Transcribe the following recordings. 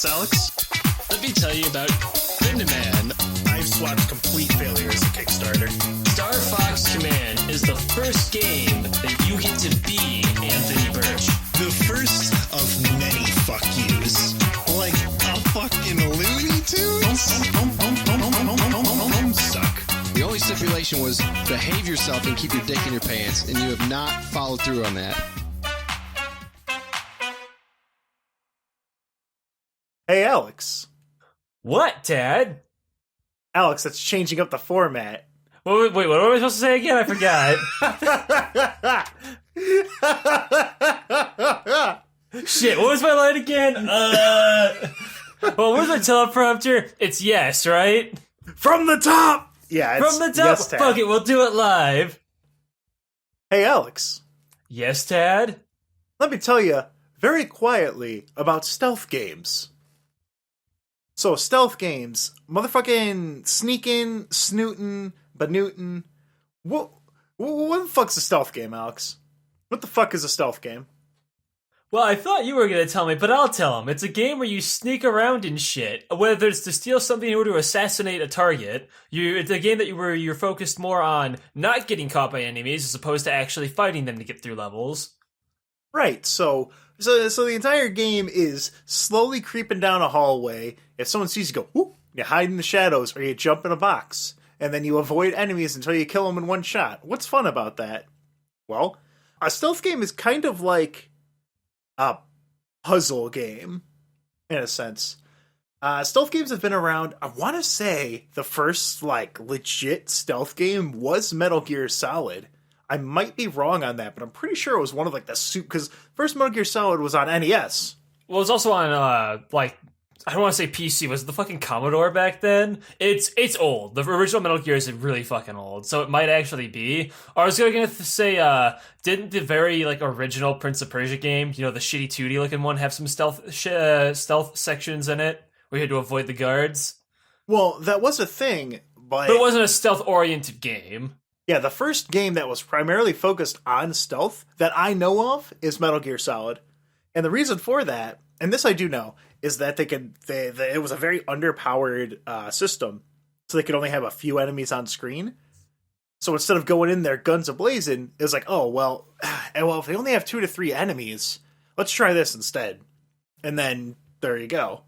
Yes, Alex? Let me tell you about Man. I've swapped complete failures at Kickstarter. Star Fox Command is the first game that you get to be Anthony Birch. The first of many fuck yous. Like a fucking Looney Tunes? Suck. The only stipulation was behave yourself and keep your dick in your pants, and you have not followed through on that. Hey, Alex. What, Tad? Alex, that's changing up the format. Wait, what am I supposed to say again? I forgot. Shit, what was my line again? Well, where's my teleprompter? It's yes, right? From the top! Yeah, it's From the top? yes, Tad. Fuck it, we'll do it live. Hey, Alex. Yes, Tad? Let me tell you very quietly about stealth games. So, stealth games, motherfucking sneaking, snooting, banootin'. What the fuck's a stealth game, Alex? What the fuck is a stealth game? Well, I thought you were going to tell me, but I'll tell him. It's a game where you sneak around and shit. Whether it's to steal something or to assassinate a target, it's a game where you're focused more on not getting caught by enemies as opposed to actually fighting them to get through levels. Right, so the entire game is slowly creeping down a hallway. If someone sees you, go, whoop, you hide in the shadows, or you jump in a box. And then you avoid enemies until you kill them in one shot. What's fun about that? Well, a stealth game is kind of like a puzzle game, in a sense. Stealth games have been around. I want to say the first, legit stealth game was Metal Gear Solid. I might be wrong on that, but I'm pretty sure it was one of, the because first Metal Gear Solid was on NES. Well, it's also on, I don't want to say PC. Was it the fucking Commodore back then? It's old. The original Metal Gear is really fucking old, so it might actually be. Or I was going to say, didn't the very original Prince of Persia game, the shitty 2D looking one, have some stealth sections in it where you had to avoid the guards? Well, that was a thing, but it wasn't a stealth oriented game. Yeah, the first game that was primarily focused on stealth that I know of is Metal Gear Solid, and the reason for that, and this I do know, is that it was a very underpowered system, so they could only have a few enemies on screen. So instead of going in there guns a-blazing, it was like, if they only have 2 to 3 enemies, let's try this instead. And then, there you go.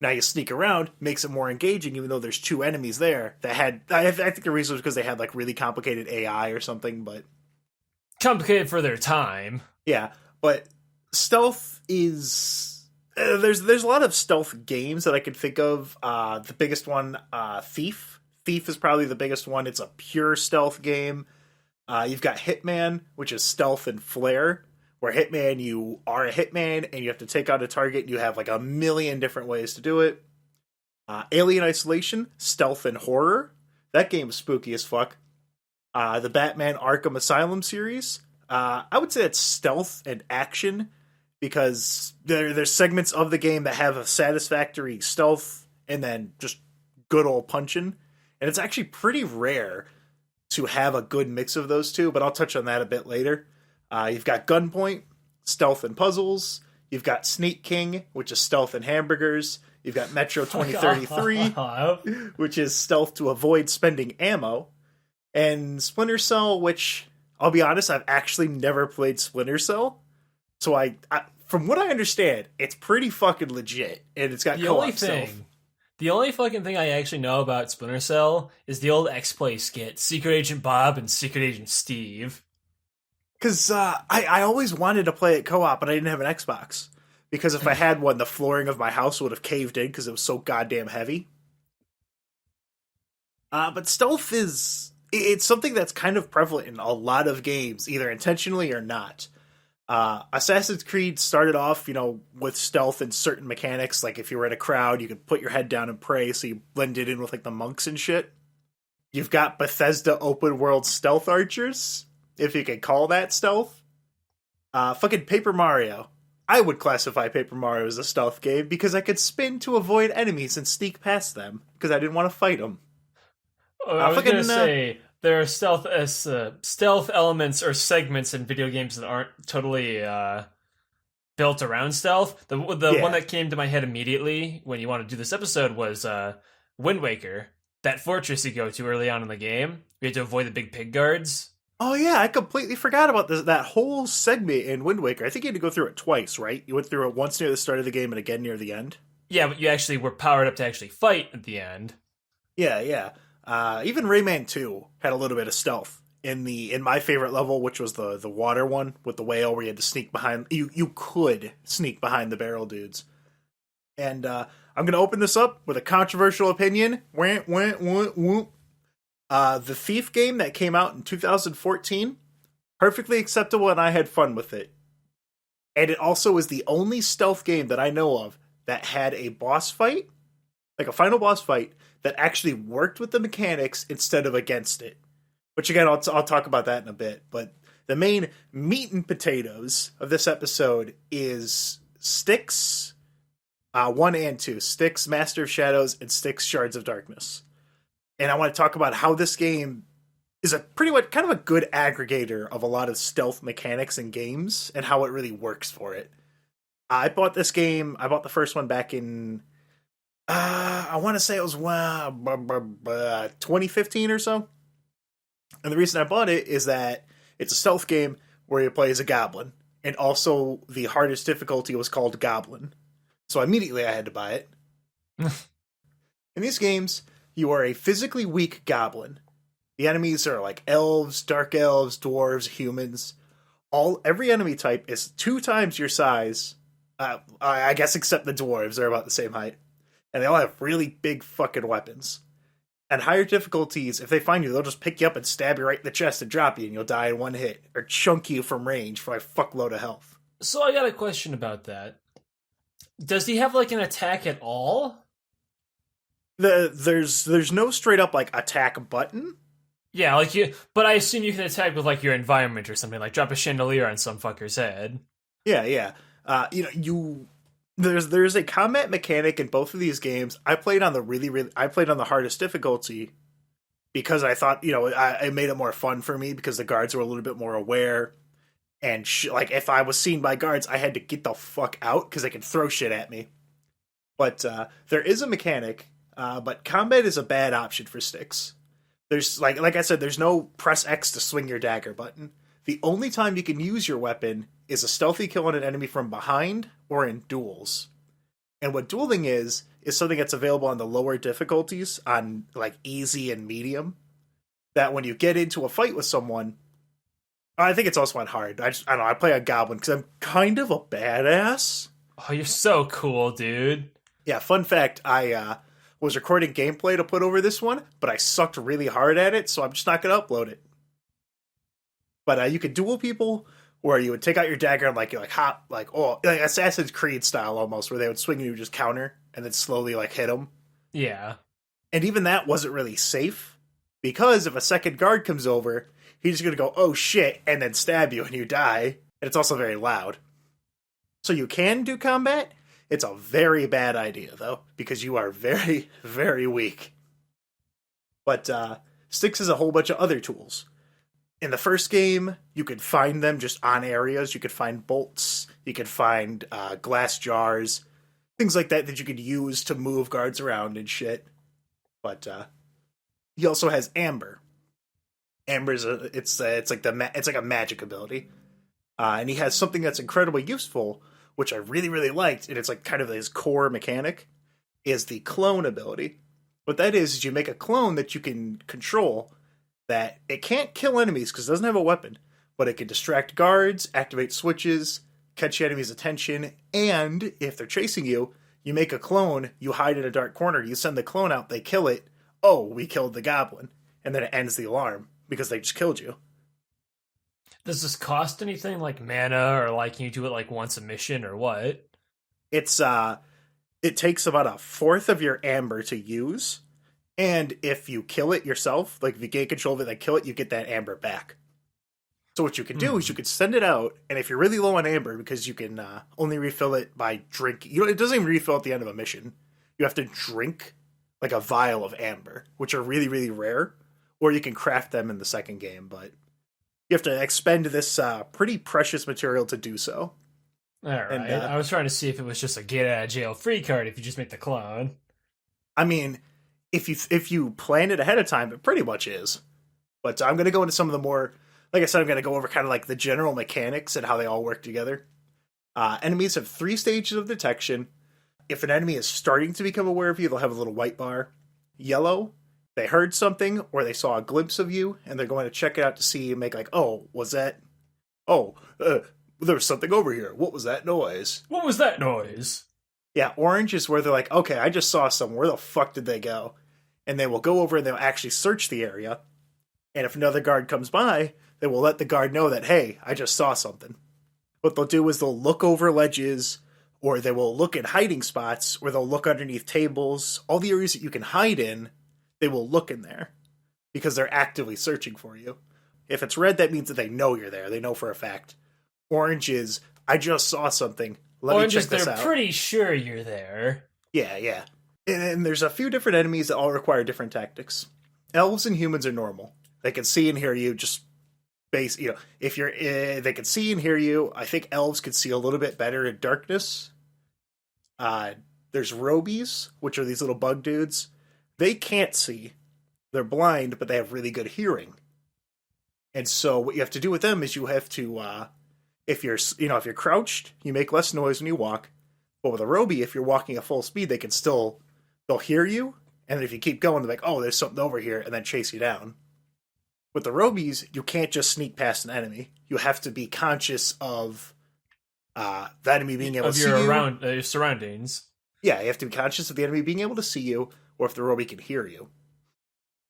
Now you sneak around, makes it more engaging, even though there's 2 enemies there that had... I think the reason was because they had, really complicated AI or something, but... Complicated for their time. Yeah, but stealth is... There's a lot of stealth games that I could think of. The biggest one, Thief. Thief is probably the biggest one. It's a pure stealth game. You've got Hitman, which is stealth and flair, where Hitman, you are a hitman and you have to take out a target. And you have a million different ways to do it. Alien Isolation, stealth and horror. That game is spooky as fuck. The Batman Arkham Asylum series. I would say it's stealth and action, because there's segments of the game that have a satisfactory stealth and then just good old punching. And it's actually pretty rare to have a good mix of those two, but I'll touch on that a bit later. You've got Gunpoint, stealth and puzzles. You've got Sneak King, which is stealth and hamburgers. You've got Metro 2033, which is stealth to avoid spending ammo. And Splinter Cell, which, I'll be honest, I've actually never played Splinter Cell. So I from what I understand, it's pretty fucking legit, and it's got co-op stealth. The only fucking thing I actually know about Splinter Cell is the old X-Play skit, Secret Agent Bob and Secret Agent Steve. Because I always wanted to play it co-op, but I didn't have an Xbox. Because if I had one, the flooring of my house would have caved in because it was so goddamn heavy. But stealth it's something that's kind of prevalent in a lot of games, either intentionally or not. Assassin's Creed started off, with stealth and certain mechanics. Like if you were in a crowd, you could put your head down and pray, so you blended in with the monks and shit. You've got Bethesda open world stealth archers, if you could call that stealth. Fucking Paper Mario. I would classify Paper Mario as a stealth game because I could spin to avoid enemies and sneak past them because I didn't want to fight them. I was going to say, there are stealth elements or segments in video games that aren't totally built around stealth. The Yeah. one that came to my head immediately when you want to do this episode was Wind Waker. That fortress you go to early on in the game. You had to avoid the big pig guards. Oh yeah, I completely forgot about that whole segment in Wind Waker. I think you had to go through it twice, right? You went through it once near the start of the game and again near the end. Yeah, but you actually were powered up to actually fight at the end. Yeah, yeah. Even Rayman 2 had a little bit of stealth in my favorite level, which was the water one with the whale, where you had to sneak behind. You could sneak behind the barrel dudes. And I'm going to open this up with a controversial opinion. The Thief game that came out in 2014, perfectly acceptable, and I had fun with it. And it also is the only stealth game that I know of that had a boss fight, like a final boss fight, that actually worked with the mechanics instead of against it. Which again, I'll talk about that in a bit. But the main meat and potatoes of this episode is Styx 1 and 2. Styx, Master of Shadows, and Styx, Shards of Darkness. And I want to talk about how this game is a pretty much kind of a good aggregator of a lot of stealth mechanics in games and how it really works for it. I bought this game. I bought the first one back in, I want to say it was 2015 or so. And the reason I bought it is that it's a stealth game where you play as a goblin. And also the hardest difficulty was called Goblin. So immediately I had to buy it. In these games, you are a physically weak goblin. The enemies are like elves, dark elves, dwarves, humans. Every enemy type is 2 times your size. I guess except the dwarves, they're about the same height. And they all have really big fucking weapons. And higher difficulties, if they find you, they'll just pick you up and stab you right in the chest and drop you, and you'll die in 1 hit. Or chunk you from range for a fuckload of health. So I got a question about that. Does he have like an attack at all? There's no straight up like attack button. Yeah, like but I assume you can attack with like your environment or something, like drop a chandelier on some fucker's head. Yeah. There's a combat mechanic in both of these games. I played on the hardest difficulty because I thought, it made it more fun for me because the guards were a little bit more aware. And like if I was seen by guards, I had to get the fuck out because they could throw shit at me. But there is a mechanic, but combat is a bad option for Styx. There's like I said, there's no press X to swing your dagger button. The only time you can use your weapon is a stealthy kill on an enemy from behind or in duels. And what dueling is something that's available on the lower difficulties on like easy and medium. That when you get into a fight with someone, I think it's also on hard. I don't know. I play a goblin because I'm kind of a badass. Oh, you're so cool, dude. Yeah, fun fact, I was recording gameplay to put over this one, but I sucked really hard at it, so I'm just not going to upload it. But you could duel people, where you would take out your dagger and like hop, like Assassin's Creed style almost, where they would swing and you would just counter and then slowly like hit them. Yeah. And even that wasn't really safe, because if a second guard comes over, he's just going to go, oh shit, and then stab you and you die. And it's also very loud. So you can do combat. It's a very bad idea, though, because you are very, very weak. But Styx has a whole bunch of other tools. In the first game, you could find them just on areas. You could find bolts. You could find glass jars. Things like that you could use to move guards around and shit. But he also has Amber. Amber's it's like a magic ability. And he has something that's incredibly useful, which I really, really liked, and it's like kind of his core mechanic, is the clone ability. What that is you make a clone that you can control, that it can't kill enemies because it doesn't have a weapon, but it can distract guards, activate switches, catch enemies' attention, and if they're chasing you, you make a clone, you hide in a dark corner, you send the clone out, they kill it, oh, we killed the goblin, and then it ends the alarm because they just killed you. Does this cost anything like mana, or like can you do it like once a mission or what? It's it takes about 1/4 of your amber to use, and if you kill it yourself, like if you gain control of it, like kill it, you get that amber back. So what you can do is you could send it out, and if you're really low on amber, because you can only refill it by drinking, it doesn't even refill at the end of a mission. You have to drink like a vial of amber, which are really, really rare, or you can craft them in the second game, but you have to expend this pretty precious material to do so. All right. And, I was trying to see if it was just a get out of jail free card if you just make the clone. I mean, if you plan it ahead of time, it pretty much is. But I'm going to go into some of the more, like I said, I'm going to go over kind of like the general mechanics and how they all work together. Enemies have 3 stages of detection. If an enemy is starting to become aware of you, they'll have a little white bar. Yellow, they heard something or they saw a glimpse of you, and they're going to check it out to see and make like, oh, was that? Oh, there was something over here. What was that noise? What was that noise? Yeah, orange is where they're like, okay, I just saw someone. Where the fuck did they go? And they will go over and they'll actually search the area. And if another guard comes by, they will let the guard know that, hey, I just saw something. What they'll do is they'll look over ledges, or they will look at hiding spots, or they'll look underneath tables. All the areas that you can hide in, they will look in there because they're actively searching for you. If it's red, that means that they know you're there. They know for a fact. Orange is, I just saw something. Let me check this out. They're pretty sure you're there. Yeah. And there's a few different enemies that all require different tactics. Elves and humans are normal. They can see and hear you, just if you're, they can see and hear you. I think elves can see a little bit better in darkness. There's robies, which are these little bug dudes. They can't see. They're blind, but they have really good hearing. And so what you have to do with them is you have to, if you're crouched, you make less noise when you walk. But with a robie, if you're walking at full speed, they'll hear you. And then if you keep going, they're like, oh, there's something over here, and then chase you down. With the robies, you can't just sneak past an enemy. You have to be conscious of the enemy being able to see you. Your surroundings. Yeah, you have to be conscious of the enemy being able to see you, or if the robie can hear you.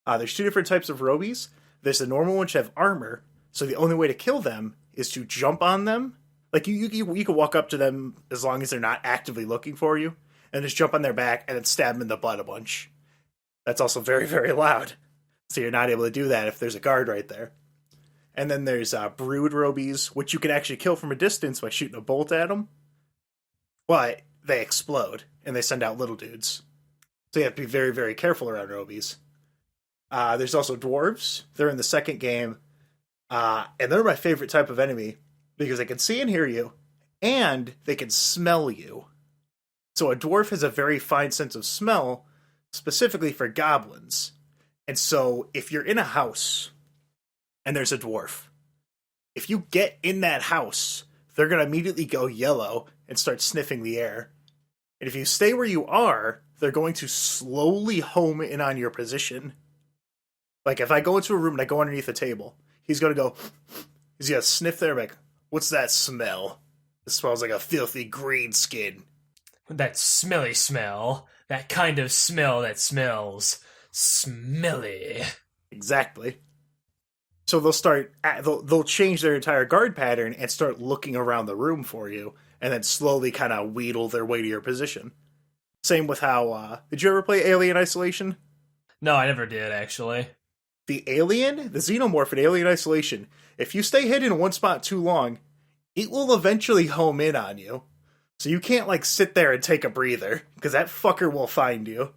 There's 2 different types of robies. There's the normal ones that have armor, so the only way to kill them is to jump on them. Like, you can walk up to them as long as they're not actively looking for you, and just jump on their back and then stab them in the butt a bunch. That's also very, very loud. So you're not able to do that if there's a guard right there. And then there's brood robies, which you can actually kill from a distance by shooting a bolt at them. But they explode, and they send out little dudes. So you have to be very, very careful around robies. There's also dwarves. They're in the second game. And they're my favorite type of enemy, because they can see and hear you, and they can smell you. So a dwarf has a very fine sense of smell, specifically for goblins. And so if you're in a house and there's a dwarf, if you get in that house, they're going to immediately go yellow and start sniffing the air. And if you stay where you are, they're going to slowly home in on your position. Like, if I go into a room and I go underneath a table, he's going to sniff there, like, what's that smell? It smells like a filthy green skin. That smelly smell. That kind of smell that smells smelly. Exactly. So they'll change their entire guard pattern and start looking around the room for you, and then slowly kind of wheedle their way to your position. Same with how, did you ever play Alien Isolation? No, I never did, actually. The xenomorph in Alien Isolation, if you stay hidden in one spot too long, it will eventually home in on you. So you can't, like, sit there and take a breather, because that fucker will find you.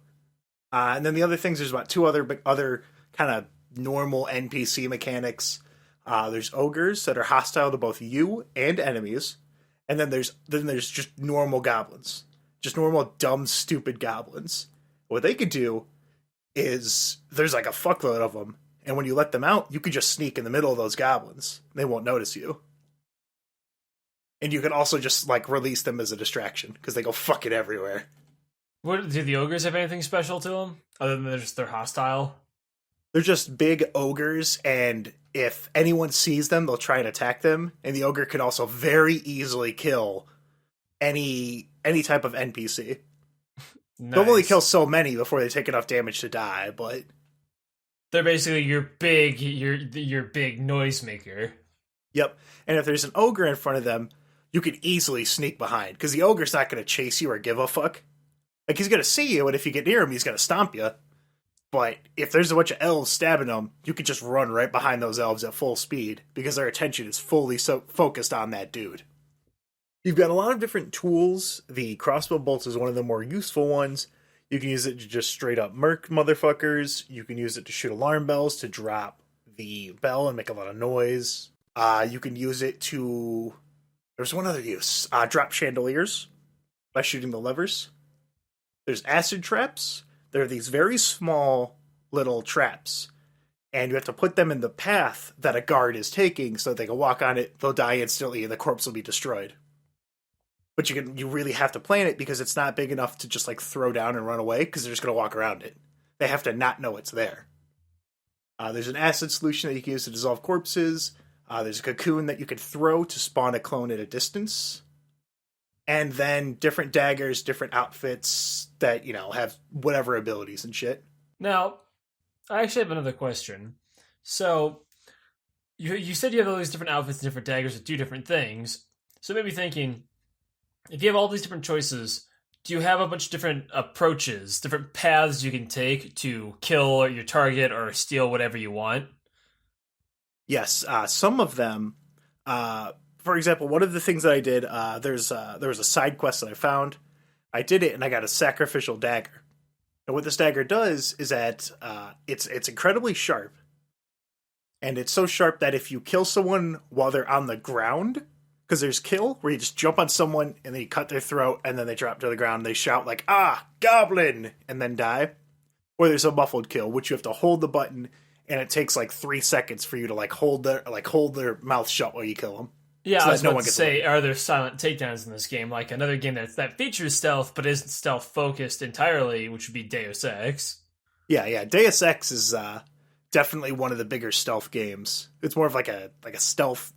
And then the other things, there's about 2 other kind of normal NPC mechanics. There's ogres that are hostile to both you and enemies. And then there's just normal goblins. Just normal, dumb, stupid goblins. What they could do is, there's like a fuckload of them. And when you let them out, you could just sneak in the middle of those goblins. They won't notice you. And you can also just, like, release them as a distraction, because they go fucking everywhere. What, do the ogres have anything special to them? Other than they're hostile? They're just big ogres, and if anyone sees them, they'll try and attack them. And the ogre can also very easily kill any type of NPC. Nice. They'll only kill so many before they take enough damage to die, but they're basically your big noisemaker. Yep. And if there's an ogre in front of them, you can easily sneak behind, because the ogre's not going to chase you or give a fuck. Like, he's going to see you, and if you get near him, he's going to stomp you. But if there's a bunch of elves stabbing them, you could just run right behind those elves at full speed, because their attention is fully focused on that dude. You've got a lot of different tools. The crossbow bolt is one of the more useful ones. You can use it to just straight up murk motherfuckers. You can use it to shoot alarm bells, to drop the bell and make a lot of noise. You can use it to There's one other use. Drop chandeliers by shooting the levers. There's acid traps. There are these very small little traps, and you have to put them in the path that a guard is taking so they can walk on it, they'll die instantly, and the corpse will be destroyed. But you really have to plan it because it's not big enough to just like throw down and run away because they're just going to walk around it. They have to not know it's there. There's an acid solution that you can use to dissolve corpses. There's a cocoon that you can throw to spawn a clone at a distance. And then different daggers, different outfits that, have whatever abilities and shit. Now, I actually have another question. So, you said you have all these different outfits and different daggers that do different things. So maybe thinking, if you have all these different choices, do you have a bunch of different approaches, different paths you can take to kill your target or steal whatever you want? Yes, some of them. For example, one of the things that I did, there was a side quest that I found. I did it, and I got a sacrificial dagger. And what this dagger does is that it's incredibly sharp, and it's so sharp that if you kill someone while they're on the ground, because there's kill where you just jump on someone and then you cut their throat and then they drop to the ground. They shout like goblin, and then die. Or there's a muffled kill, which you have to hold the button, and it takes like 3 seconds for you to hold their mouth shut while you kill them. Yeah, so I was that about to say, are there silent takedowns in this game? Like another game that features stealth but isn't stealth focused entirely, which would be Deus Ex. Yeah. Deus Ex is definitely one of the bigger stealth games. It's more of like a stealth.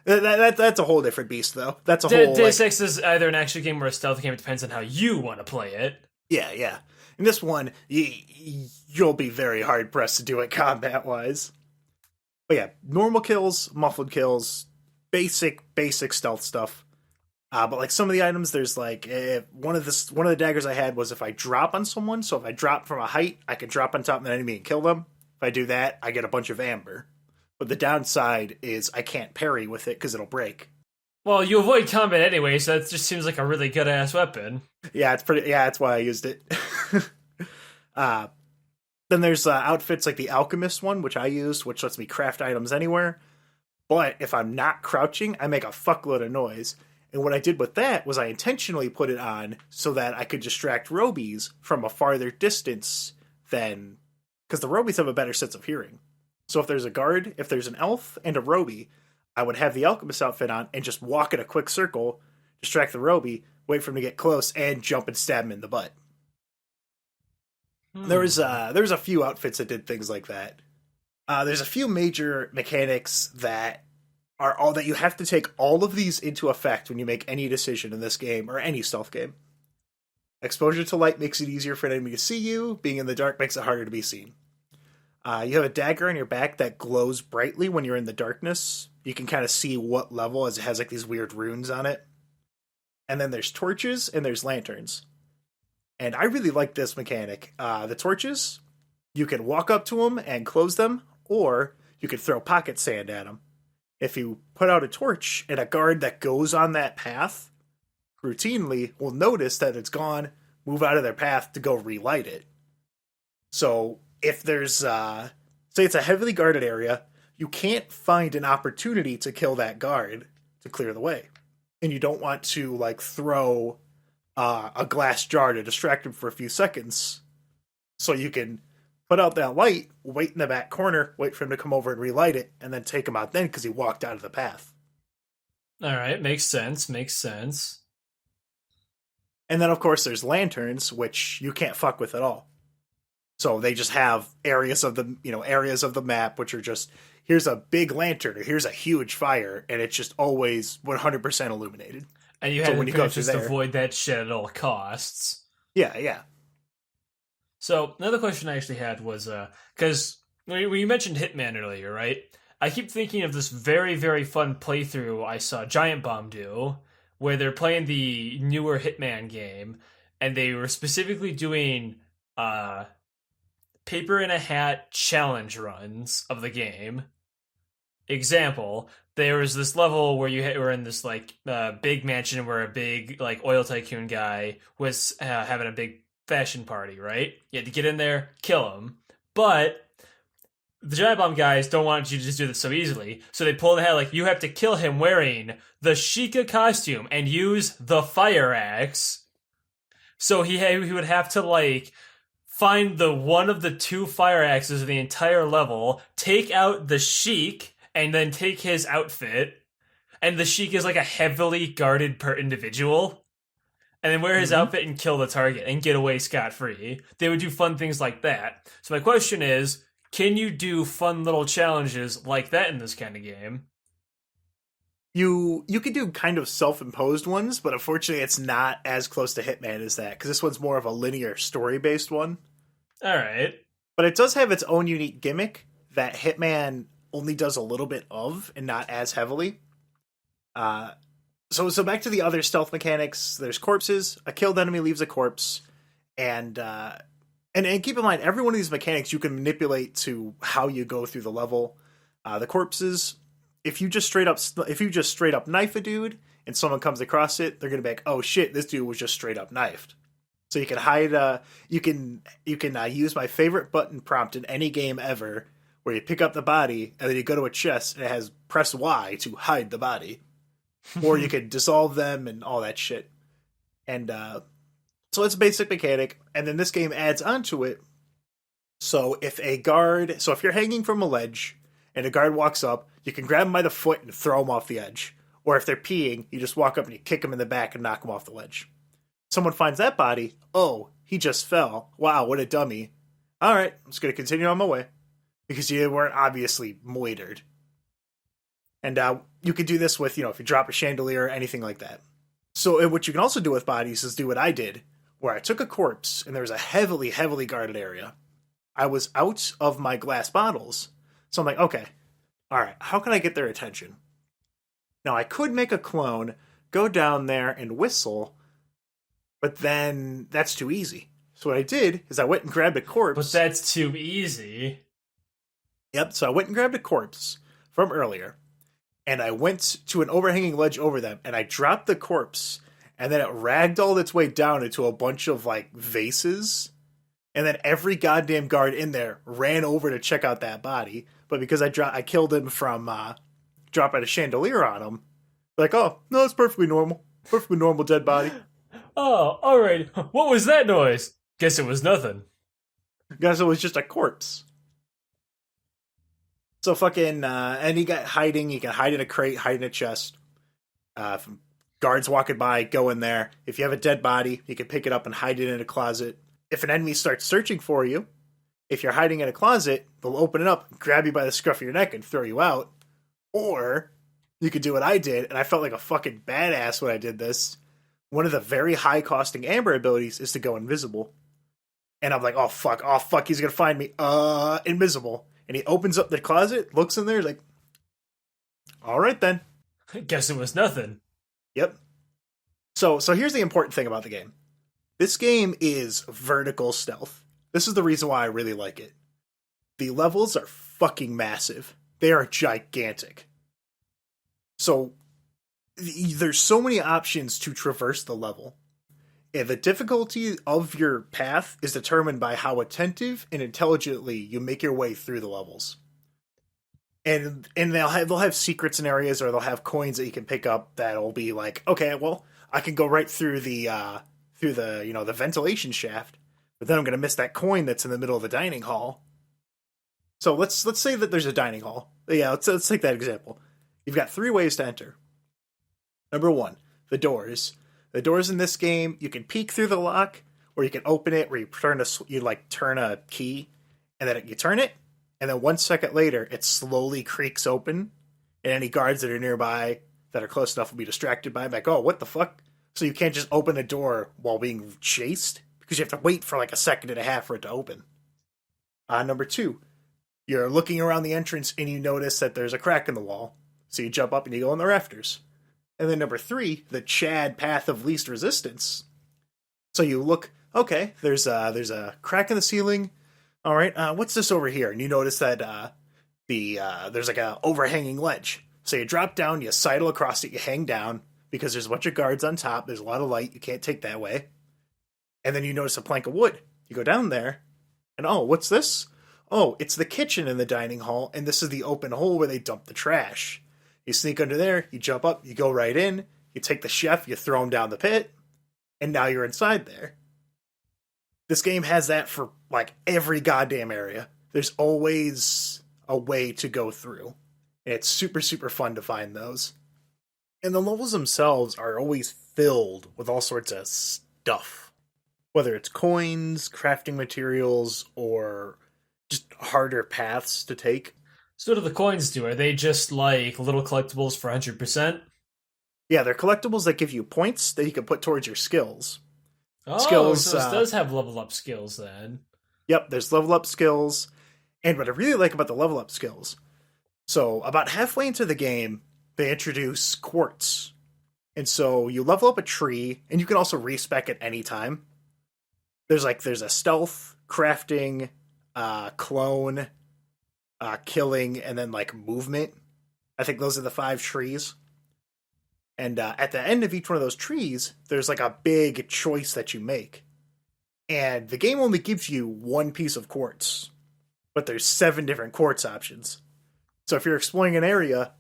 That's a whole different beast, though. That's a whole. Deus Ex is either an action game or a stealth game. It depends on how you want to play it. Yeah. In this one, you'll be very hard pressed to do it combat wise. But yeah, normal kills, muffled kills. Basic stealth stuff. But like some of the items, there's like one of the daggers I had was if I drop on someone. So if I drop from a height, I can drop on top of an enemy and kill them. If I do that, I get a bunch of amber. But the downside is I can't parry with it because it'll break. Well, you avoid combat anyway, so that just seems like a really good ass weapon. Yeah, that's why I used it. Then there's outfits like the alchemist one, which I used, which lets me craft items anywhere. But if I'm not crouching, I make a fuckload of noise. And what I did with that was I intentionally put it on so that I could distract robies from a farther distance than... Because the robies have a better sense of hearing. So if there's a guard, if there's an elf, and a robie, I would have the alchemist outfit on and just walk in a quick circle, distract the robie, wait for him to get close, and jump and stab him in the butt. There's a few outfits that did things like that. There's a few major mechanics that are all that you have to take all of these into effect when you make any decision in this game or any stealth game. Exposure to light makes it easier for an enemy to see you. Being in the dark makes it harder to be seen. You have a dagger on your back that glows brightly when you're in the darkness. You can kind of see what level as it has like these weird runes on it. And then there's torches and there's lanterns. And I really like this mechanic. The torches, you can walk up to them and close them, or you can throw pocket sand at them. If you put out a torch and a guard that goes on that path routinely will notice that it's gone, move out of their path to go relight it. So if there's, say it's a heavily guarded area, you can't find an opportunity to kill that guard to clear the way. And you don't want to like throw a glass jar to distract him for a few seconds. So you can put out that light, wait in the back corner, wait for him to come over and relight it, and then take him out then because he walked out of the path. All right, makes sense. And then, of course, there's lanterns, which you can't fuck with at all. So they just have areas of the map, which are just, here's a big lantern, or here's a huge fire, and it's just always 100% illuminated. And you have to just avoid that shit at all costs. Yeah. So another question I actually had was, because when you mentioned Hitman earlier, right? I keep thinking of this very, very fun playthrough I saw Giant Bomb do, where they're playing the newer Hitman game, and they were specifically doing paper in a hat challenge runs of the game. Example, there was this level where you were in this like big mansion where a big like oil tycoon guy was having a big fashion party, right? You had to get in there, kill him, but the giant bomb guys don't want you to just do this so easily, so they pull ahead like you have to kill him wearing the Sheikah costume and use the fire axe. So he would have to like find the one of the 2 fire axes in the entire level, take out the Sheik, and then take his outfit. And the Sheik is like a heavily guarded per individual. And then wear his outfit and kill the target and get away scot-free. They would do fun things like that. So my question is, can you do fun little challenges like that in this kind of game? You could do kind of self-imposed ones, but unfortunately it's not as close to Hitman as that, because this one's more of a linear story-based one. Alright. But it does have its own unique gimmick that Hitman only does a little bit of, and not as heavily. So back to the other stealth mechanics. There's corpses. A killed enemy leaves a corpse, and keep in mind, every one of these mechanics you can manipulate to how you go through the level. The corpses, if you just straight up knife a dude and someone comes across it, they're gonna be like, "Oh shit, this dude was just straight up knifed." So you can hide. You can use my favorite button prompt in any game ever, where you pick up the body and then you go to a chest and it has press Y to hide the body. Or you could dissolve them and all that shit. And so it's a basic mechanic. And then this game adds onto it. So if you're hanging from a ledge and a guard walks up, you can grab them by the foot and throw them off the edge. Or if they're peeing, you just walk up and you kick them in the back and knock them off the ledge. Someone finds that body. Oh, he just fell. Wow, what a dummy. All right, I'm just going to continue on my way. Because you weren't obviously moitered. And you could do this with, if you drop a chandelier or anything like that. So what you can also do with bodies is do what I did, where I took a corpse and there was a heavily, heavily guarded area. I was out of my glass bottles. So I'm like, okay, all right, how can I get their attention? Now, I could make a clone, go down there and whistle, but then that's too easy. So what I did is I went and grabbed a corpse. But that's too easy. Yep, so I went and grabbed a corpse from earlier. And I went to an overhanging ledge over them, and I dropped the corpse, and then it ragdolled its way down into a bunch of, vases, and then every goddamn guard in there ran over to check out that body, but because I killed him from dropping a chandelier on him, like, oh, no, it's perfectly normal dead body. Oh, alright, what was that noise? Guess it was nothing. Guess it was just a corpse. So fucking, and you got hiding, you can hide in a crate, hide in a chest. Guards walking by, go in there. If you have a dead body, you can pick it up and hide it in a closet. If an enemy starts searching for you, if you're hiding in a closet, they'll open it up, grab you by the scruff of your neck and throw you out. Or, you could do what I did, and I felt like a fucking badass when I did this. One of the very high costing Amber abilities is to go invisible. And I'm like, oh fuck, he's gonna find me. Invisible. And he opens up the closet, looks in there, like, all right then. Guess it was nothing. Yep. So here's the important thing about the game. This game is vertical stealth. This is the reason why I really like it. The levels are fucking massive. They are gigantic. So there's so many options to traverse the level. And the difficulty of your path is determined by how attentive and intelligently you make your way through the levels. And they'll have secrets in areas, or they'll have coins that you can pick up that'll be like, okay, well, I can go right through the the ventilation shaft, but then I'm gonna miss that coin that's in the middle of the dining hall. So let's say that there's a dining hall. Yeah, let's take that example. You've got 3 ways to enter. Number 1, the doors. The doors in this game, you can peek through the lock, or you can open it where you turn a key, and then you turn it, and then 1 second later, it slowly creaks open, and any guards that are nearby that are close enough will be distracted by it, like, oh, what the fuck? So you can't just open a door while being chased, because you have to wait for like a second and a half for it to open. Number 2, you're looking around the entrance, and you notice that there's a crack in the wall, so you jump up and you go in the rafters. And then number 3, the Chad path of least resistance. So you look, okay, there's a crack in the ceiling. All right, what's this over here? And you notice that there's like a overhanging ledge. So you drop down, you sidle across it, you hang down because there's a bunch of guards on top. There's a lot of light. You can't take that way. And then you notice a plank of wood. You go down there, and oh, what's this? oh, it's the kitchen in the dining hall, and this is the open hole where they dump the trash. You sneak under there, you jump up, you go right in, you take the chef, you throw him down the pit, and now you're inside there. This game has that for, like, every goddamn area. There's always a way to go through. And it's super, super fun to find those. And the levels themselves are always filled with all sorts of stuff. Whether it's coins, crafting materials, or just harder paths to take. So what do the coins do? Are they just like little collectibles for 100%? Yeah, they're collectibles that give you points that you can put towards your skills. Oh, Skills, so this does have level up skills then. Yep, there's level up skills. And what I really like about the level up skills, so about halfway into the game, they introduce quartz. And so you level up a tree, and you can also respec at any time. There's a stealth, crafting, clone, killing, and then like movement. I think those are the 5 trees. And at the end of each one of those trees, there's like a big choice that you make. And the game only gives you 1 piece of quartz, but there's 7 different quartz options. So if you're exploring an area,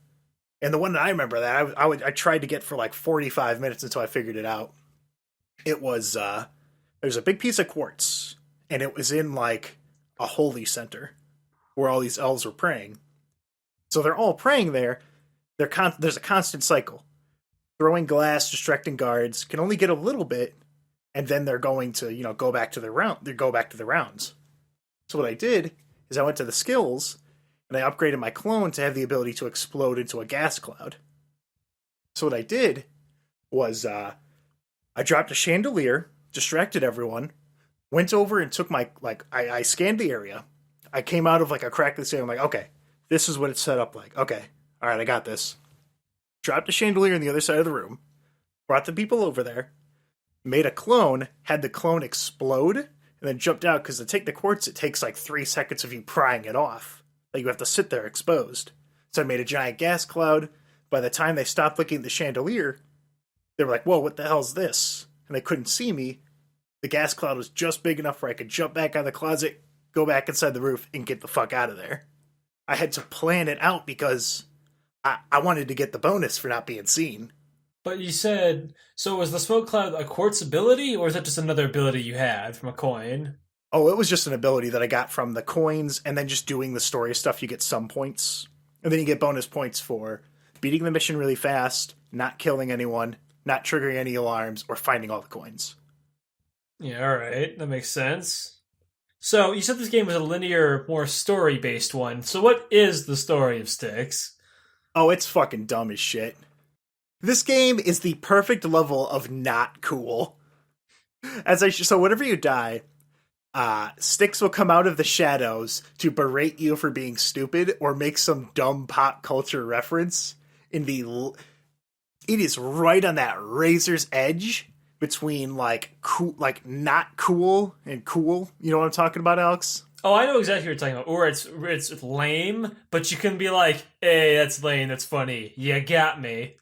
and the one that I remember that I tried to get for like 45 minutes until I figured it out. It was there's a big piece of quartz, and it was in like a holy center where all these elves were praying. So they're all praying there. There's a constant cycle. Throwing glass, distracting guards, can only get a little bit, and then they're going to, go back to the round. They go back to the rounds. So what I did is I went to the skills, and I upgraded my clone to have the ability to explode into a gas cloud. So what I did was I dropped a chandelier, distracted everyone, went over and took I scanned the area. I came out of like a crack in the ceiling. I'm like, okay, this is what it's set up like. Okay, all right, I got this. Dropped a chandelier on the other side of the room, brought the people over there, made a clone, had the clone explode, and then jumped out, because to take the quartz, it takes like 3 seconds of you prying it off. Like you have to sit there exposed. So I made a giant gas cloud. By the time they stopped looking at the chandelier, they were like, whoa, what the hell's this? And they couldn't see me. The gas cloud was just big enough where I could jump back out of the closet, go back inside the roof, and get the fuck out of there. I had to plan it out because I wanted to get the bonus for not being seen. But you said, so was the smoke cloud a quartz ability, or is that just another ability you had from a coin? Oh, it was just an ability that I got from the coins, and then just doing the story stuff, you get some points. And then you get bonus points for beating the mission really fast, not killing anyone, not triggering any alarms, or finding all the coins. Yeah, alright, that makes sense. So, you said this game was a linear, more story-based one. So what is the story of Styx? Oh, it's fucking dumb as shit. This game is the perfect level of not cool. So whenever you die, Styx will come out of the shadows to berate you for being stupid or make some dumb pop culture reference. It is right on that razor's edge between like cool, like not cool and cool. You know what I'm talking about, Alex? Oh, I know exactly what you're talking about. Or it's lame, but you can be like, hey, that's lame, that's funny. You got me.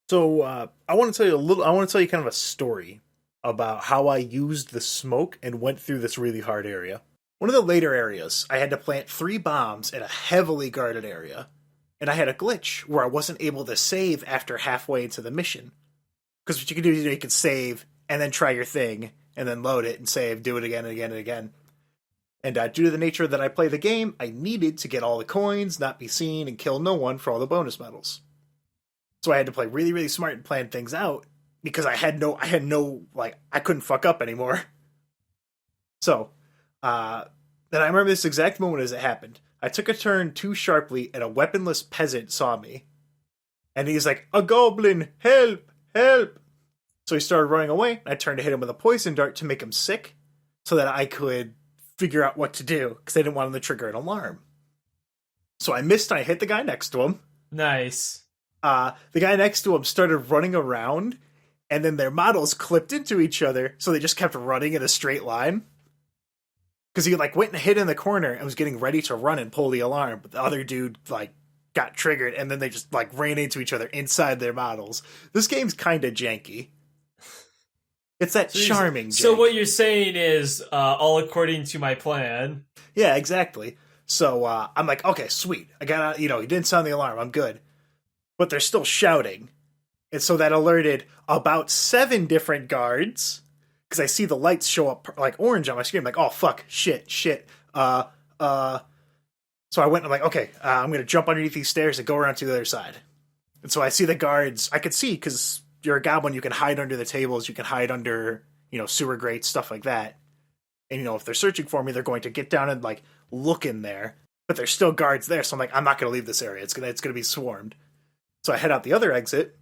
So I want to tell you kind of a story about how I used the smoke and went through this really hard area. One of the later areas, I had to plant 3 bombs in a heavily guarded area, and I had a glitch where I wasn't able to save after halfway into the mission. Because what you can do is you can save and then try your thing, and then load it and save, do it again and again and again. And due to the nature that I play the game, I needed to get all the coins, not be seen, and kill no one for all the bonus medals. So I had to play really, really smart and plan things out, because I couldn't fuck up anymore. So, then I remember this exact moment as it happened. I took a turn too sharply, and a weaponless peasant saw me. And he's like, "A goblin! Help! Help!" So he started running away, and I turned to hit him with a poison dart to make him sick, so that I could figure out what to do, because I didn't want him to trigger an alarm. So I missed, and I hit the guy next to him. Nice. The guy next to him started running around, and then their models clipped into each other, so they just kept running in a straight line. Because he went and hid in the corner and was getting ready to run and pull the alarm, but the other dude got triggered, and then they just ran into each other inside their models. This game's kind of janky. It's that charming jank. So what you're saying is all according to my plan. Yeah, exactly. So I'm like, okay, sweet. I got out, he didn't sound the alarm. I'm good. But they're still shouting. And so that alerted about 7 different guards, because I see the lights show up like orange on my screen. I'm like, oh, fuck, shit. So I went and I'm like, okay, I'm going to jump underneath these stairs and go around to the other side. And so I see the guards. I could see, because you're a goblin, you can hide under the tables, you can hide under, sewer grates, stuff like that. And, if they're searching for me, they're going to get down and, like, look in there. But there's still guards there, so I'm like, I'm not going to leave this area. It's gonna be swarmed. So I head out the other exit,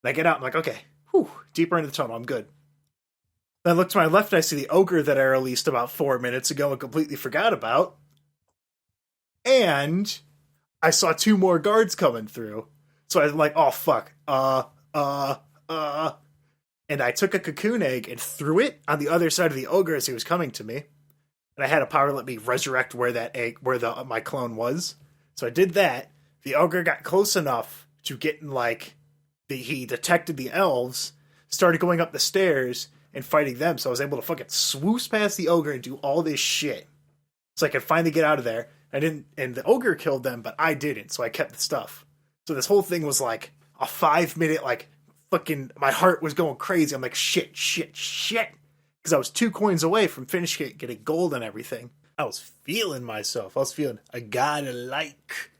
and I get out, I'm like, okay, deeper into the tunnel, I'm good. Then I look to my left, and I see the ogre that I released about 4 minutes ago and completely forgot about. And I saw 2 more guards coming through. So I'm like, oh, fuck. And I took a cocoon egg and threw it on the other side of the ogre as he was coming to me. And I had a power let me resurrect where my clone was. So I did that. The ogre got close enough to get in, he detected the elves, started going up the stairs and fighting them. So I was able to fucking swoosh past the ogre and do all this shit. So I could finally get out of there. And the ogre killed them, but I didn't. So I kept the stuff. So this whole thing was like a 5-minute, fucking, my heart was going crazy. I'm like, shit. Because I was 2 coins away from finishing it, getting gold and everything. I was feeling myself. I was feeling a god alike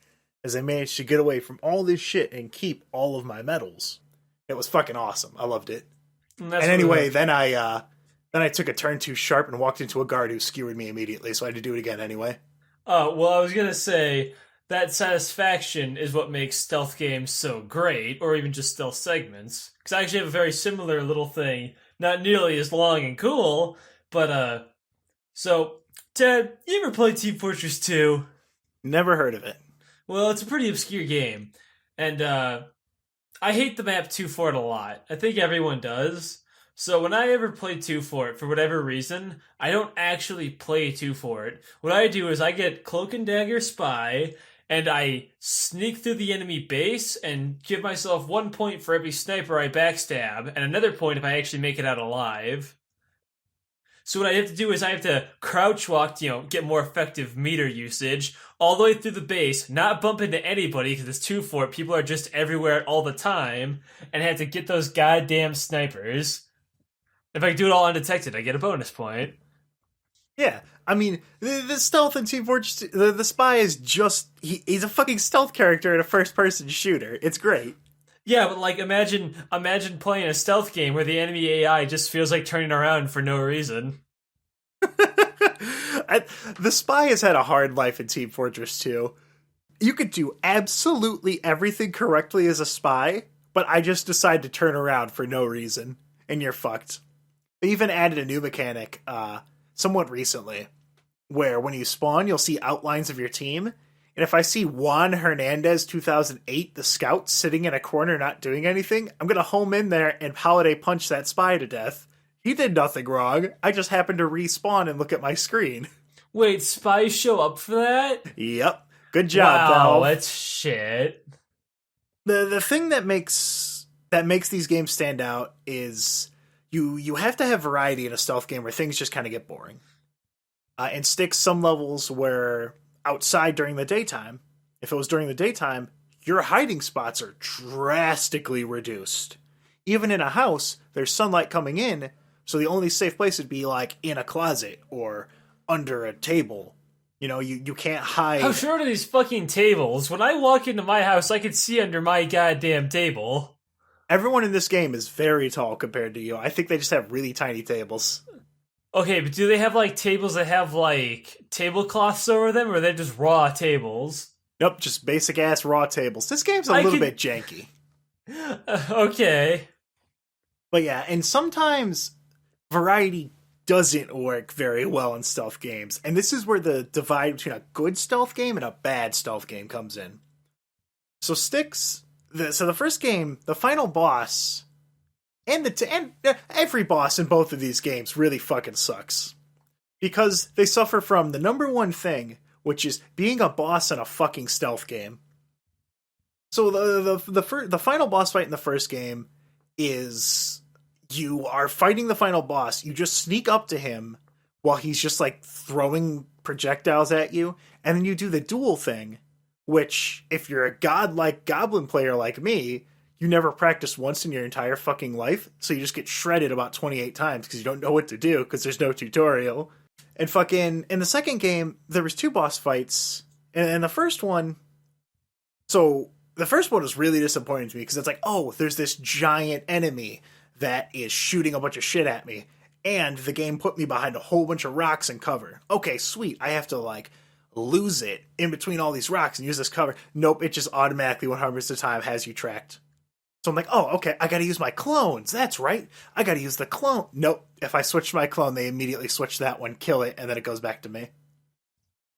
as I managed to get away from all this shit and keep all of my medals. It was fucking awesome. I loved it. And anyway, then I took a turn too sharp and walked into a guard who skewered me immediately, so I had to do it again anyway. Oh, well, I was going to say that satisfaction is what makes stealth games so great, or even just stealth segments. Because I actually have a very similar little thing, not nearly as long and cool, but, so, Ted, you ever play Team Fortress 2? Never heard of it. Well, it's a pretty obscure game, and, I hate the map 2 Fort a lot. I think everyone does. So when I ever play 2 Fort, for whatever reason, I don't actually play 2 Fort. What I do is I get Cloak and Dagger Spy, and I sneak through the enemy base and give myself 1 point for every sniper I backstab, and another point if I actually make it out alive. So what I have to do is I have to crouch walk, get more effective meter usage, all the way through the base, not bump into anybody because it's 2 Fort, people are just everywhere all the time, and I have to get those goddamn snipers. If I do it all undetected, I get a bonus point. Yeah, I mean, the stealth in Team Fortress 2, the spy is just, he's a fucking stealth character in a first-person shooter. It's great. Yeah, but imagine playing a stealth game where the enemy AI just feels like turning around for no reason. The spy has had a hard life in Team Fortress 2. You could do absolutely everything correctly as a spy, but I just decide to turn around for no reason, and you're fucked. They even added a new mechanic somewhat recently, where when you spawn, you'll see outlines of your team. And if I see Juan Hernandez 2008, the scout, sitting in a corner not doing anything, I'm going to home in there and holiday punch that spy to death. He did nothing wrong. I just happened to respawn and look at my screen. Wait, spies show up for that? Yep. Good job, wow, Valve. That's shit. The thing that makes these games stand out is you have to have variety in a stealth game where things just kind of get boring. And stick some levels where outside during the daytime, if it was during the daytime, your hiding spots are drastically reduced. Even in a house, there's sunlight coming in, so the only safe place would be in a closet or under a table. You can't hide. How short are these fucking tables? When I walk into my house, I can see under my goddamn table. Everyone in this game is very tall compared to you. I think they just have really tiny tables. Okay, but do they have tables that have tablecloths over them, or are they just raw tables? Nope, just basic ass raw tables. This game's a little bit janky. Okay. But yeah, and sometimes variety doesn't work very well in stealth games. And this is where the divide between a good stealth game and a bad stealth game comes in. So the first game, the final boss, and every boss in both of these games really fucking sucks. Because they suffer from the number one thing, which is being a boss in a fucking stealth game. So the final boss fight in the first game is you are fighting the final boss. You just sneak up to him while he's just throwing projectiles at you, and then you do the duel thing, which, if you're a godlike goblin player like me, you never practice once in your entire fucking life, so you just get shredded about 28 times because you don't know what to do because there's no tutorial. And fucking, in the second game, there was 2 boss fights, and the first one... So, the first one was really disappointing to me because it's like, oh, there's this giant enemy that is shooting a bunch of shit at me, and the game put me behind a whole bunch of rocks and cover. Okay, sweet. I have to, like, lose it in between all these rocks and use this cover. Nope, it just automatically 100% of the time has you tracked. So I'm like, oh, okay, I gotta use my clones. That's right. I gotta use the clone. Nope, if I switch my clone, they immediately switch that one, kill it, and then it goes back to me.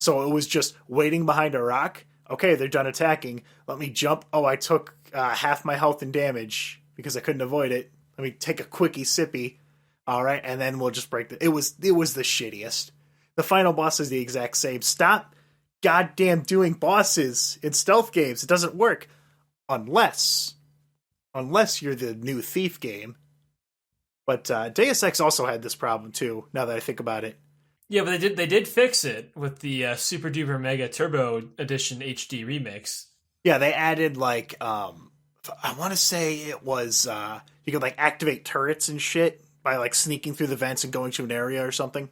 So it was just waiting behind a rock. Okay, they're done attacking. Let me jump. Oh, I took half my health and damage because I couldn't avoid it. Let me take a quickie sippy. All right, and then we'll just break it was the shittiest. The final boss is the exact same. Stop goddamn doing bosses in stealth games. It doesn't work. Unless you're the new Thief game. But Deus Ex also had this problem too, now that I think about it. Yeah, but they did fix it with the Super Duper Mega Turbo Edition HD remix. Yeah, they added like I want to say it was you could like activate turrets and shit by like sneaking through the vents and going to an area or something.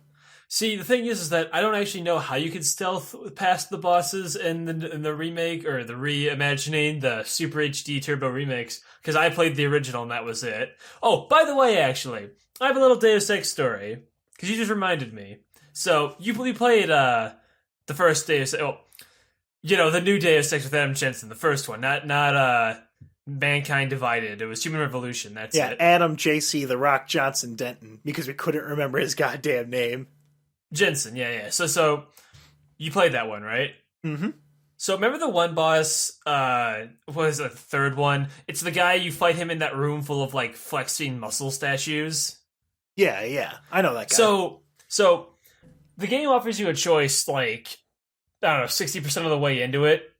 See, the thing is that I don't actually know how you could stealth past the bosses in the remake or the reimagining, the Super HD Turbo remix, because I played the original and that was it. Oh, by the way, actually, I have a little Deus Ex story because you just reminded me. So you played the first Deus Ex, the new Deus Ex with Adam Jensen, the first one, not Mankind Divided. It was Human Revolution. That's it. Yeah, Adam JC The Rock Johnson Denton, because we couldn't remember his goddamn name. Jensen, yeah. So you played that one, right? Mm-hmm. So remember the one boss, what was the third one? It's the guy you fight him in that room full of like flexing muscle statues. Yeah. I know that guy. So the game offers you a choice, like, I don't know, 60% of the way into it.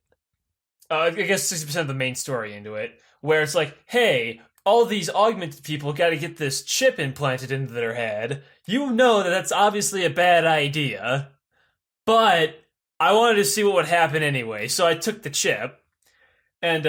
I guess 60% of the main story into it, where it's like, hey, all these augmented people got to get this chip implanted into their head. You know that that's obviously a bad idea, but I wanted to see what would happen anyway, so I took the chip. And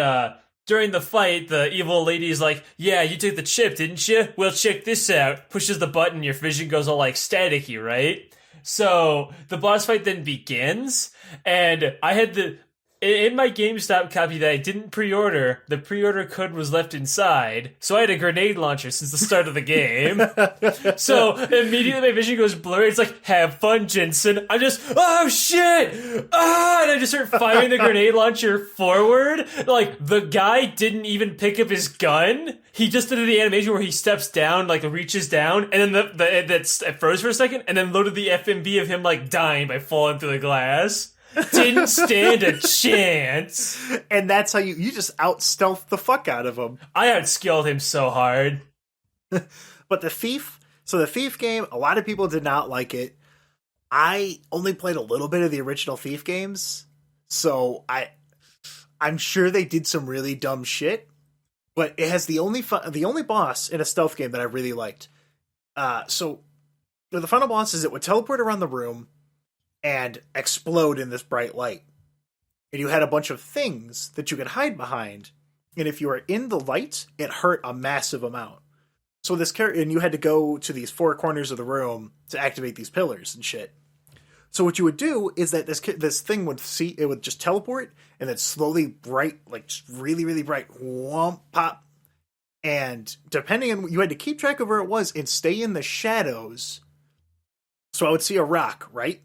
during the fight, the evil lady's like, yeah, you took the chip, didn't you? Well, check this out. Pushes the button, your vision goes all like staticky, right? So the boss fight then begins, and I had in my GameStop copy that I didn't pre-order, the pre-order code was left inside, so I had a grenade launcher since the start of the game. So immediately my vision goes blurry. It's like, have fun, Jensen. I'm just, oh shit! And I just start firing the grenade launcher forward. Like, the guy didn't even pick up his gun. He just did the animation where he steps down, like reaches down, and then it froze for a second, and then loaded the FMV of him like dying by falling through the glass. Didn't stand a chance. And that's how you just out-stealth the fuck out of him. I outskilled him so hard. But the Thief game, a lot of people did not like it. I only played a little bit of the original Thief games, so I'm sure they did some really dumb shit, but it has the only boss in a stealth game that I really liked. So the final boss is it would teleport around the room and explode in this bright light. And you had a bunch of things that you could hide behind. And if you were in the light, it hurt a massive amount. So and you had to go to these 4 corners of the room to activate these pillars and shit. So what you would do is that this thing would just teleport and then slowly bright, like just really, really bright, whomp, pop. And depending on, you had to keep track of where it was and stay in the shadows. So I would see a rock, right?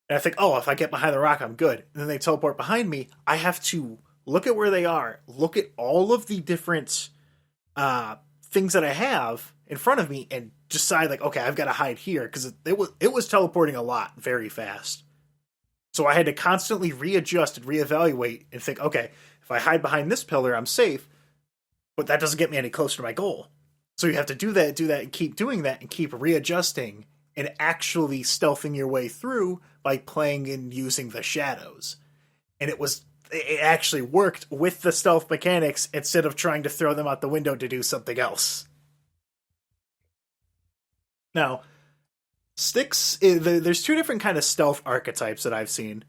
And I think, oh, if I get behind the rock, I'm good. And then they teleport behind me. I have to look at where they are, look at all of the different things that I have in front of me, and decide, like, okay, I've got to hide here, because it was teleporting a lot very fast. So I had to constantly readjust and reevaluate and think, okay, if I hide behind this pillar, I'm safe, but that doesn't get me any closer to my goal. So you have to do that, and keep doing that, and keep readjusting and actually stealthing your way through by playing and using the shadows. And it actually worked with the stealth mechanics instead of trying to throw them out the window to do something else. Now, Sticks, there's two different kind of stealth archetypes that I've seen.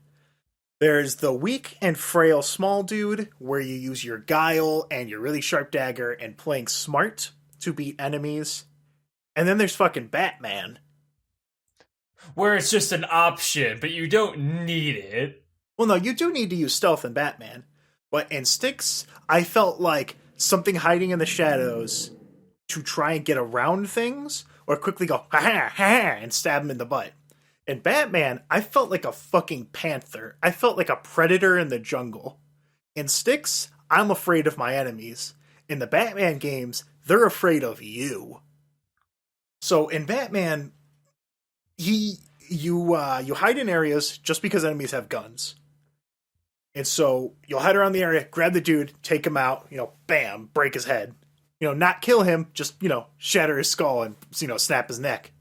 There's the weak and frail small dude, where you use your guile and your really sharp dagger and playing smart to beat enemies. And then there's fucking Batman. Where it's just an option, but you don't need it. Well, no, you do need to use stealth in Batman. But in Sticks, I felt like something hiding in the shadows to try and get around things, or quickly go, ha ha ha, and stab him in the butt. In Batman, I felt like a fucking panther. I felt like a predator in the jungle. In Sticks, I'm afraid of my enemies. In the Batman games, they're afraid of you. So in Batman, you hide in areas just because enemies have guns. And so you'll hide around the area, grab the dude, take him out, bam, break his head. Not kill him, just, shatter his skull and, snap his neck.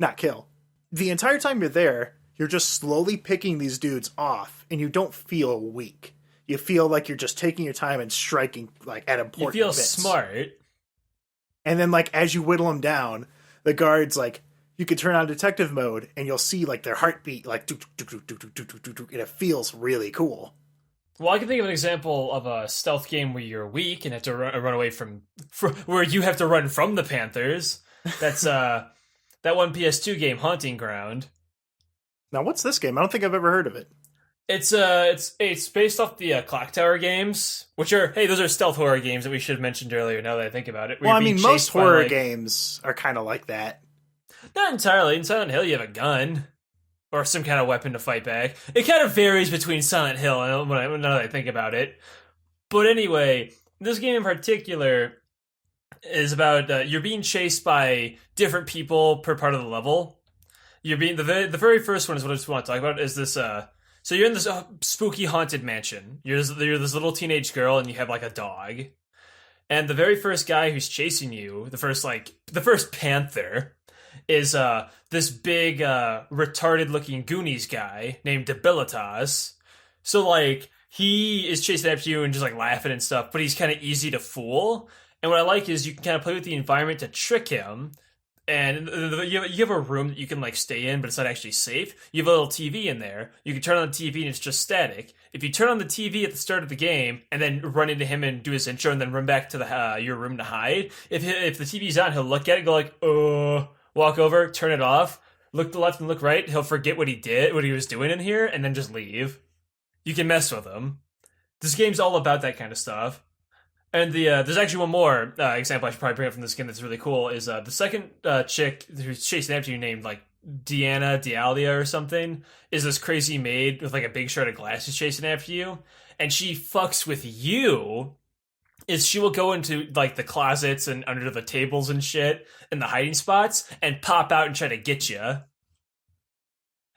Not kill. The entire time you're there, you're just slowly picking these dudes off, and you don't feel weak. You feel like you're just taking your time and striking, like, at important You feel bits. smart. And then, like, as you whittle them down, the guards, like, you can turn on detective mode, and you'll see, like, their heartbeat, like, and it feels really cool. Well, I can think of an example of a stealth game where you're weak and have to run away from where you have to run from the Panthers. That's that one PS2 game, Haunting Ground. Now, what's this game? I don't think I've ever heard of it. It's based off the Clock Tower games, which are those are stealth horror games that we should have mentioned earlier. Now that I think about it, Well, I mean, most horror games are kind of like that. Not entirely. In Silent Hill, you have a gun. Or some kind of weapon to fight back. It kind of varies between Silent Hill, now that I think about it. But anyway, this game in particular is about you're being chased by different people per part of the level. You're being the very first one is what I just want to talk about is this. So you're in this spooky haunted mansion. You're this little teenage girl, and you have like a dog. And the very first guy who's chasing you, the first panther, is this big retarded looking Goonies guy named Debilitas. So like he is chasing after you and just like laughing and stuff, but he's kind of easy to fool. And what I like is you can kind of play with the environment to trick him. And you have a room that you can like stay in, but it's not actually safe. You have a little TV in there. You can turn on the TV and it's just static. If you turn on the TV at the start of the game and then run into him and do his intro and then run back to your room to hide, if the TV's on, he'll look at it, go like, walk over, turn it off, look to the left and look right. He'll forget what he was doing in here, and then just leave. You can mess with him. This game's all about that kind of stuff. And there's actually one more example I should probably bring up from this game that's really cool. Is the second chick who's chasing after you, named like Dialia or something, is this crazy maid with like a big shard of glasses chasing after you, and she fucks with you. Is she will go into like the closets and under the tables and shit and the hiding spots and pop out and try to get you.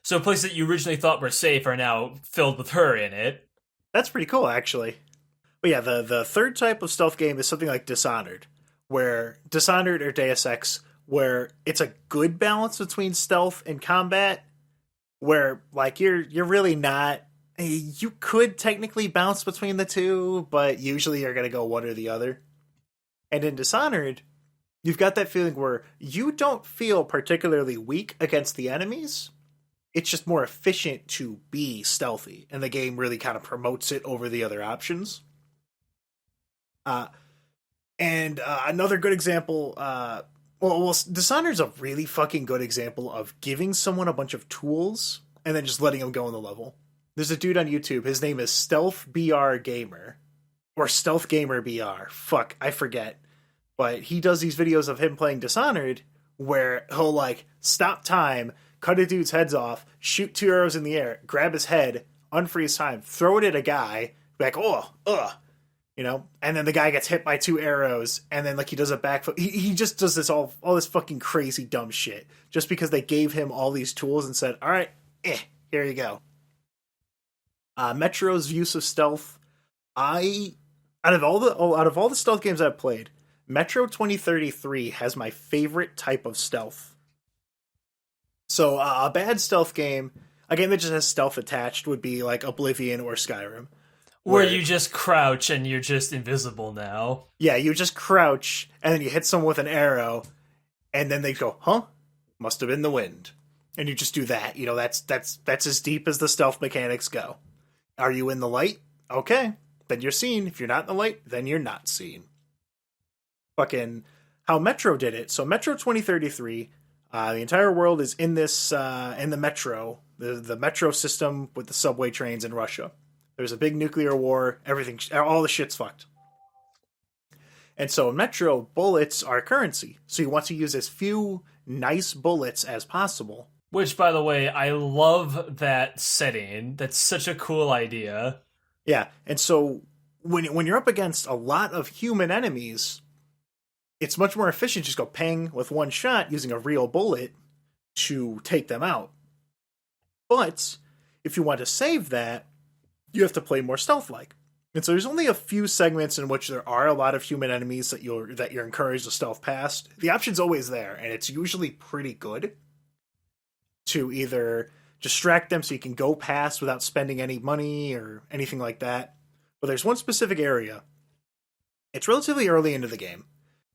So places that you originally thought were safe are now filled with her in it. That's pretty cool, actually. But yeah, the third type of stealth game is something like Dishonored, or Deus Ex, where it's a good balance between stealth and combat, where like you're really not. You could technically bounce between the two, but usually you're going to go one or the other. And in Dishonored, you've got that feeling where you don't feel particularly weak against the enemies. It's just more efficient to be stealthy, and the game really kind of promotes it over the other options. Another good example, Dishonored's a really fucking good example of giving someone a bunch of tools and then just letting them go in the level. There's a dude on YouTube. His name is Stealth BR Gamer. Or Stealth Gamer BR. Fuck, I forget. But he does these videos of him playing Dishonored where he'll, like, stop time, cut a dude's heads off, shoot 2 arrows in the air, grab his head, unfreeze time, throw it at a guy, be like, and then the guy gets hit by 2 arrows, and then, like, he does a backflip. He just does this all this fucking crazy dumb shit just because they gave him all these tools and said, all right, here you go. Metro's use of stealth, out of all the stealth games I've played, Metro 2033 has my favorite type of stealth. So a bad stealth game, a game that just has stealth attached, would be like Oblivion or Skyrim. Where you just crouch and you're just invisible now. Yeah, you just crouch and then you hit someone with an arrow and then they go, huh? Must have been the wind. and you just do that. You know, that's as deep as the stealth mechanics go. Are you in the light? Okay, then you're seen. If you're not in the light, then you're not seen. Fucking how Metro did it. So Metro 2033, the entire world is in this in the Metro, the Metro system with the subway trains in Russia. There's a big nuclear war. Everything, all the shit's fucked. And so in Metro, bullets are currency. So you want to use as few nice bullets as possible. Which, by the way, I love that setting. That's such a cool idea. Yeah, and so when you're up against a lot of human enemies, it's much more efficient to just go ping with one shot using a real bullet to take them out. But if you want to save that, you have to play more stealth-like. And so there's only a few segments in which there are a lot of human enemies that you're encouraged to stealth past. The option's always there, and it's usually pretty good to either distract them so you can go past without spending any money or anything like that. But there's one specific area. It's relatively early into the game.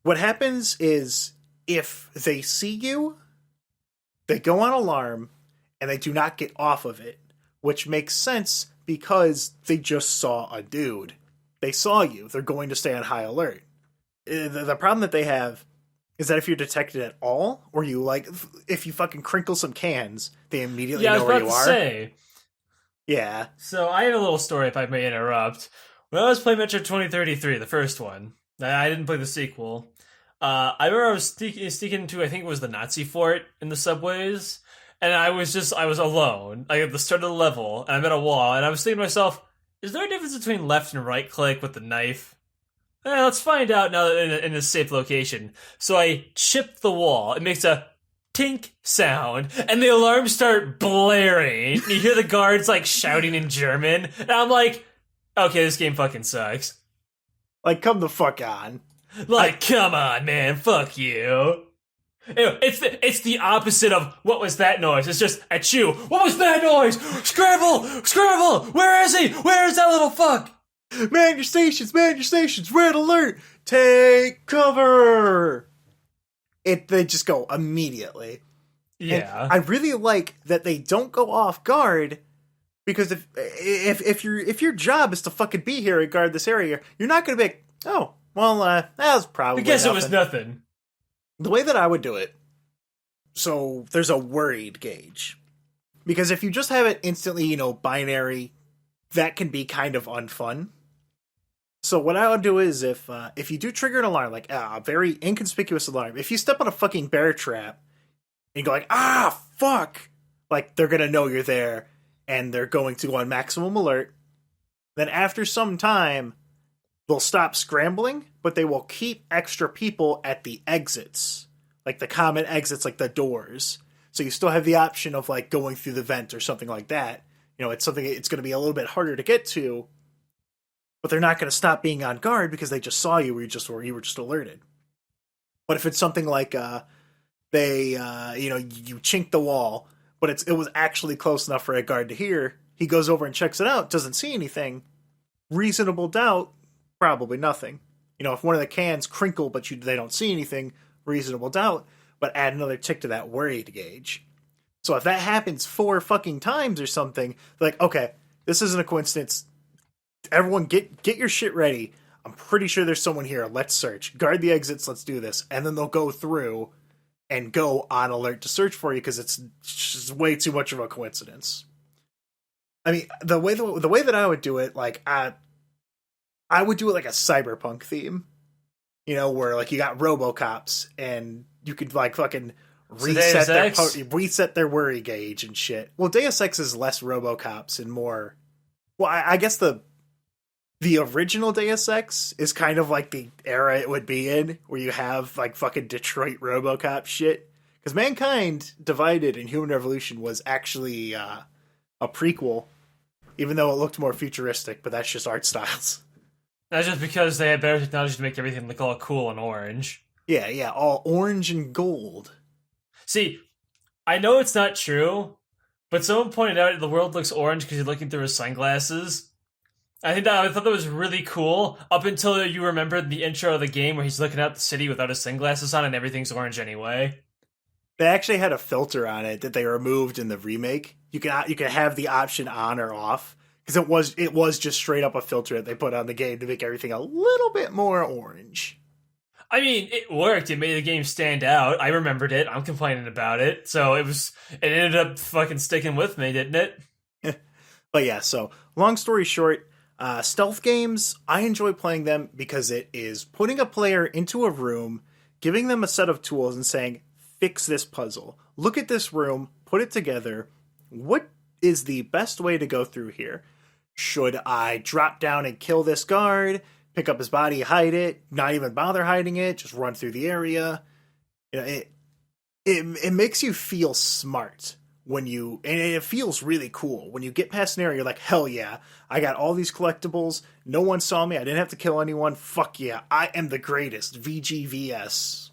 What happens is if they see you, they go on alarm, and they do not get off of it, which makes sense because they just saw a dude. They saw you. They're going to stay on high alert. The problem that they have is that if you're detected at all, or you like, if you fucking crinkle some cans, they immediately know where you are. Say. Yeah. So I have a little story, if I may interrupt. When I was playing Metro 2033, the first one, I didn't play the sequel. I remember I was sneaking into, I think it was the Nazi fort in the subways, and I was alone, like at the start of the level, and I'm at a wall, and I was thinking to myself, is there a difference between left and right click with the knife? Let's find out now that in a safe location. So I chip the wall. It makes a tink sound, and the alarms start blaring. You hear the guards like shouting in German, and I'm like, okay, this game fucking sucks. Like, come the fuck on. Like, come on, man, fuck you. Anyway, it's the opposite of what was that noise. It's just at you. What was that noise? Scramble! Scramble! Where is he? Where is that little fuck? Man your stations! Red alert! Take cover! They just go immediately. Yeah. And I really like that they don't go off guard, because if your job is to fucking be here and guard this area, you're not going to be like, oh, well, that was probably I guess nothing. it was nothing. The way that I would do it, so there's a worried gauge. Because if you just have it instantly, binary, that can be kind of unfun. So what I would do is if you do trigger an alarm, like a very inconspicuous alarm, if you step on a fucking bear trap and you go like, fuck, like they're going to know you're there and they're going to go on maximum alert. Then after some time, they'll stop scrambling, but they will keep extra people at the exits, like the common exits, like the doors. So you still have the option of like going through the vent or something like that. It's going to be a little bit harder to get to, but they're not going to stop being on guard because they just saw you or you were just alerted. But if it's something like you chink the wall, but it was actually close enough for a guard to hear, he goes over and checks it out, doesn't see anything. Reasonable doubt, probably nothing. If one of the cans crinkle but they don't see anything, reasonable doubt, but add another tick to that worried gauge. So if that happens 4 fucking times or something, like, okay, this isn't a coincidence. Everyone get your shit ready. I'm pretty sure there's someone here. Let's search. Guard the exits. Let's do this. And then they'll go through and go on alert to search for you because it's just way too much of a coincidence. I mean, the way that I would do it, like, I would do it like a cyberpunk theme. Where like you got RoboCops and you could like fucking reset their worry gauge and shit. Well, Deus Ex is less RoboCops and more. Well, I guess the original Deus Ex is kind of like the era it would be in, where you have like fucking Detroit RoboCop shit. Because Mankind Divided and Human Revolution was actually a prequel, even though it looked more futuristic. But that's just art styles. That's just because they had better technology to make everything look all cool and orange. Yeah, all orange and gold. See, I know it's not true, but someone pointed out the world looks orange because you're looking through his sunglasses. I thought that was really cool, up until you remembered the intro of the game where he's looking out the city without his sunglasses on and everything's orange anyway. They actually had a filter on it that they removed in the remake. You can have the option on or off because it was just straight up a filter that they put on the game to make everything a little bit more orange. I mean, it worked. It made the game stand out. I remembered it. I'm complaining about it. So it ended up fucking sticking with me, didn't it? But yeah, so long story short, stealth games, I enjoy playing them because it is putting a player into a room, giving them a set of tools and saying, fix this puzzle. Look at this room, put it together. What is the best way to go through here? Should I drop down and kill this guard, pick up his body, hide it, not even bother hiding it, just run through the area? You know, it makes you feel smart and it feels really cool. When you get past an area, you're like, hell yeah, I got all these collectibles, no one saw me, I didn't have to kill anyone, fuck yeah, I am the greatest, VGVS.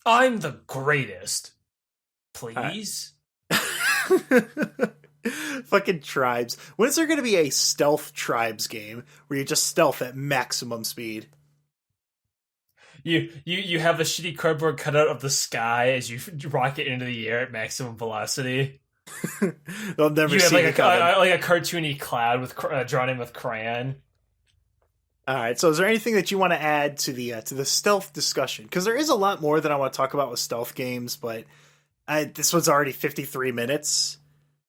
I'm the greatest. Please? Fucking tribes. When is there going to be a stealth tribes game where you just stealth at maximum speed? You have a shitty cardboard cutout of the sky as you rocket into the air at maximum velocity. They'll never You have see like it coming. like a cartoony cloud with drawn in with crayon. All right. So, is there anything that you want to add to the stealth discussion? Because there is a lot more that I want to talk about with stealth games, but this one's already 53 minutes,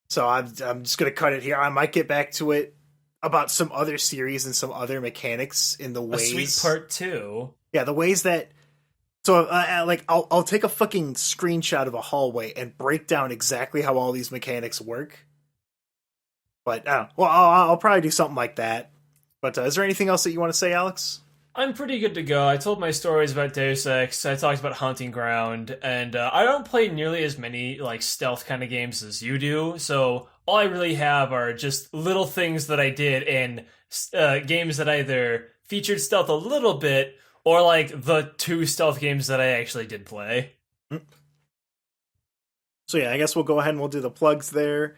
so I'm just gonna cut it here. I might get back to it about some other series and some other mechanics in the ways. A sweet part 2. Yeah, the ways that. So, like, I'll take a fucking screenshot of a hallway and break down exactly how all these mechanics work. But I'll probably do something like that. But is there anything else that you want to say, Alex? I'm pretty good to go. I told my stories about Deus Ex. I talked about Hunting Ground, and I don't play nearly as many like stealth kind of games as you do. So all I really have are just little things that I did in games that either featured stealth a little bit or like the 2 stealth games that I actually did play. So yeah, I guess we'll go ahead and we'll do the plugs there.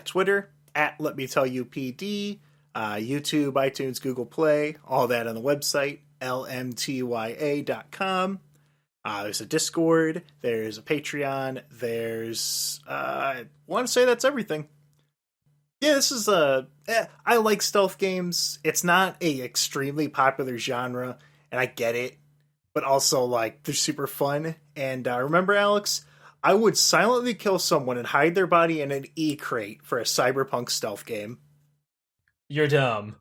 Twitter at Let Me Tell You PD, YouTube, iTunes, Google Play, all that on the website LMTYA.com. There's a Discord, there's a Patreon, there's I want to say that's everything. Yeah, this is I like stealth games. It's not a extremely popular genre, and I get it, but also like they're super fun. And remember, Alex, I would silently kill someone and hide their body in an E-crate for a cyberpunk stealth game. You're dumb.